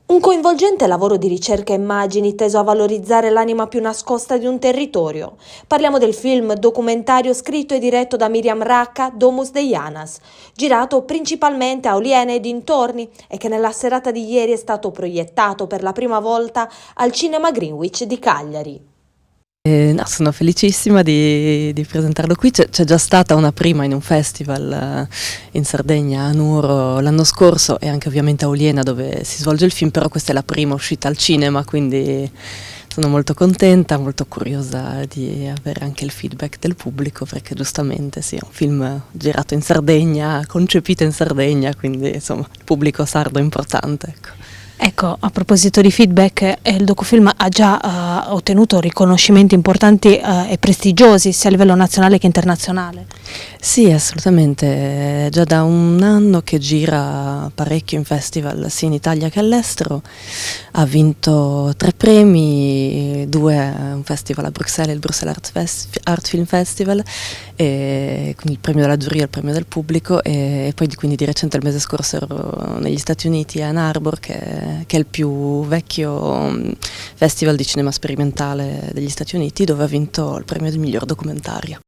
Un coinvolgente lavoro di ricerca e immagini teso a valorizzare l'anima più nascosta di un territorio. Parliamo del film documentario scritto e diretto da Miriam Racca, Domus Deianas, girato principalmente a Oliene e dintorni e che nella serata di ieri è stato proiettato per la prima volta al Cinema Greenwich di Cagliari. No, sono felicissima di presentarlo qui. C'è già stata una prima in un festival in Sardegna, a Nuoro, l'anno scorso, e anche ovviamente a Oliena dove si svolge il film, però questa è la prima uscita al cinema, quindi sono molto contenta, molto curiosa di avere anche il feedback del pubblico, perché giustamente sì, è un film girato in Sardegna, concepito in Sardegna, quindi insomma il pubblico sardo è importante, ecco. Ecco, a proposito di feedback, il docufilm ha già ottenuto riconoscimenti importanti e prestigiosi sia a livello nazionale che internazionale. Sì, assolutamente, è già da un anno che gira parecchio in festival sia in Italia che all'estero, ha vinto 3 premi, 2 un festival a Bruxelles, il Bruxelles Art Film Festival, e quindi il premio della giuria e il premio del pubblico, e poi quindi di recente il mese scorso ero negli Stati Uniti a Ann Arbor, che è il più vecchio festival di cinema sperimentale degli Stati Uniti, dove ha vinto il premio del miglior documentario.